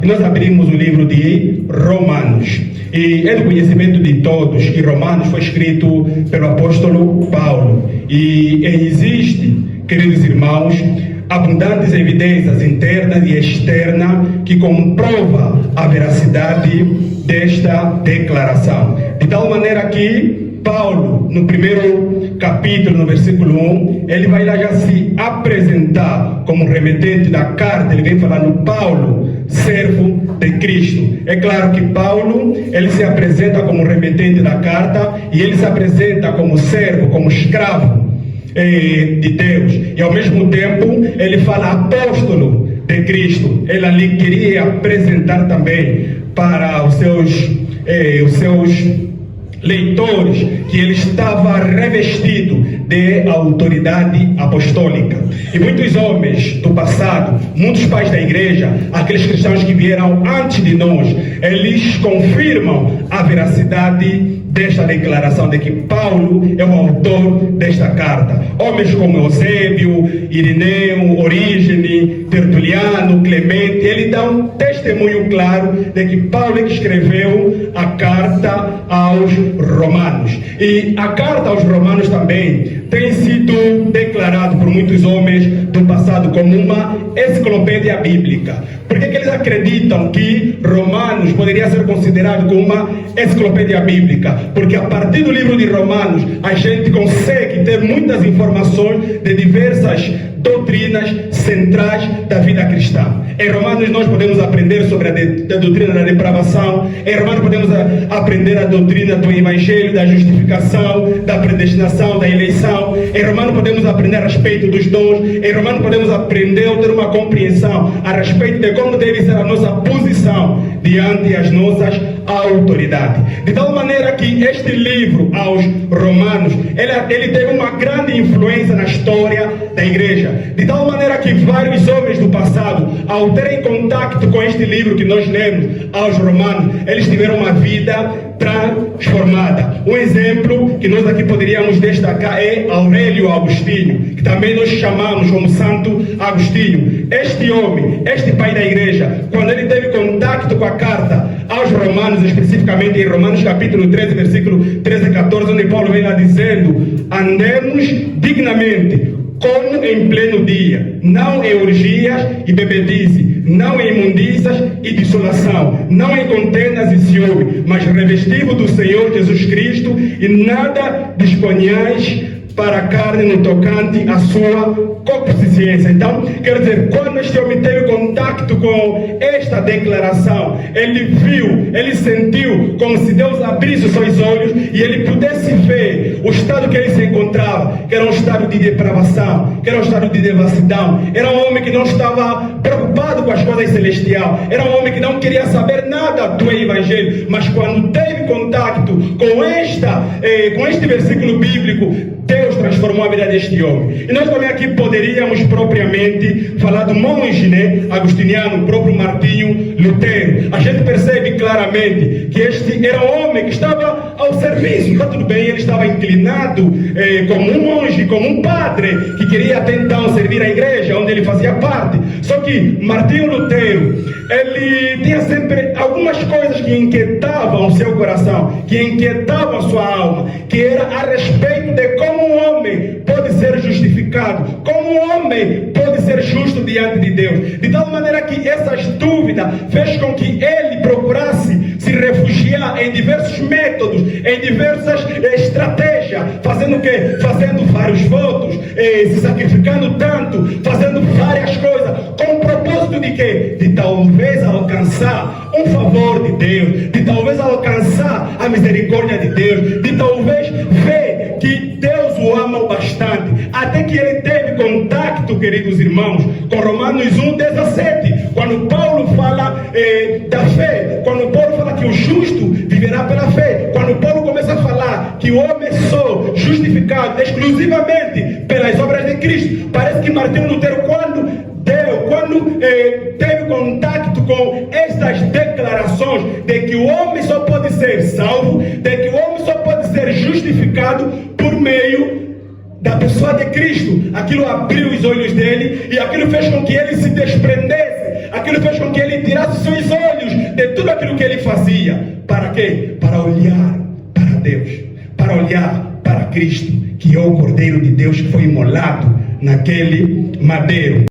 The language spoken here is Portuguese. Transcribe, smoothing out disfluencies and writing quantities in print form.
Nós abrimos o livro de Romanos. E é do conhecimento de todos que Romanos foi escrito pelo apóstolo Paulo. E existe, queridos irmãos, abundantes evidências internas e externas que comprova a veracidade desta declaração. De tal maneira que Paulo, no primeiro capítulo, no versículo 1, ele vai lá já se apresentar como remetente da carta. Ele vem falando: Paulo, servo de Cristo. É claro que Paulo, ele se apresenta como remetente da carta e ele se apresenta como servo, como escravo de Deus. E ao mesmo tempo, ele fala apóstolo de Cristo. Ele ali queria apresentar também para os seus leitores que ele estava revestido de autoridade apostólica. E muitos homens do passado, muitos pais da igreja, aqueles cristãos que vieram antes de nós, eles confirmam a veracidade desta declaração de que Paulo é o autor desta carta. Homens como Eusébio, Irineu, Orígene, Tertuliano, Clemente, eles dão testemunho claro de que Paulo é que escreveu a carta aos Romanos. E a carta aos Romanos também tem sido declarado por muitos homens do passado como uma enciclopédia bíblica. Por que eles acreditam que Romanos poderia ser considerado como uma enciclopédia bíblica? Porque a partir do livro de Romanos a gente consegue ter muitas informações de diversas doutrinas centrais da vida cristã. Em Romanos nós podemos aprender sobre a doutrina da depravação. Em Romanos podemos aprender a doutrina do evangelho, da justificação, da predestinação, da eleição. Em Romanos podemos aprender a respeito dos dons. Em Romanos podemos aprender ou ter uma compreensão a respeito de como deve ser a nossa posição diante das nossas autoridades. De tal maneira que este livro aos Romanos, ele teve uma grande influência na história da igreja. De tal maneira que vários homens do passado, ao terem contato com este livro que nós lemos aos Romanos, eles tiveram uma vida transformada. Um exemplo que nós aqui poderíamos destacar é Aurélio Agostinho, que também nós chamamos como Santo Agostinho. Este homem, este pai da igreja, quando ele teve contato com a carta aos Romanos, especificamente em Romanos capítulo 13, versículo 13 e 14, onde Paulo vem lá dizendo: andemos dignamente, como em pleno dia, não em orgias e bebedice, não em imundícias e dissolação, não em contendas e ciúme, mas revestido do Senhor Jesus Cristo, e nada disponhais para a carne no tocante à sua concupiscência. Então, quer dizer, quando este homem teve contato com esta declaração, ele viu, ele sentiu como se Deus abrisse os seus olhos e ele pudesse ver o estado que ele se encontrava, que era um estado de depravação, que era um estado de devassidão. Era um homem que não estava preocupado com as coisas celestiais, era um homem que não queria saber nada do evangelho, mas quando teve contato com este versículo bíblico, Deus transformou a vida deste homem. E nós também aqui poderíamos propriamente falar do monge, agostiniano, o próprio Martinho Lutero. A gente percebe claramente que este era um homem que estava ao serviço. Está tudo bem, ele estava inclinado como um monge, como um padre, que queria até então servir a igreja onde ele fazia parte. Só que Martinho Lutero, ele tinha sempre algumas coisas que inquietavam o seu coração, que inquietavam a sua alma, que era a respeito de como um homem pode ser justificado, como um homem pode ser justo diante de Deus. De tal maneira que essas dúvidas fez com que ele procurasse se refugiar em diversos métodos, em diversas estratégias, fazendo o quê? Fazendo vários votos, se sacrificando tanto, fazendo várias coisas, com o propósito de quê? De talvez alcançar um favor de Deus, de talvez alcançar a misericórdia de Deus, de talvez ver que Deus o ama bastante, até que ele teve contato, queridos irmãos, com Romanos 1,17, quando Paulo fala da fé, quando Paulo fala que o justo viverá pela fé, quando Paulo começa a falar que o homem é só justificado exclusivamente pelas obras de Cristo. Parece que Martinho Lutero, quando teve contato com estas declarações de que o homem só pode ser salvo, de que o homem só pode ser justificado por meio da pessoa de Cristo, aquilo abriu os olhos dele e aquilo fez com que ele se desprendesse aquilo fez com que ele tirasse seus olhos de tudo aquilo que ele fazia. Para quê? Para olhar para Deus, para olhar para Cristo, que é o Cordeiro de Deus que foi imolado naquele madeiro.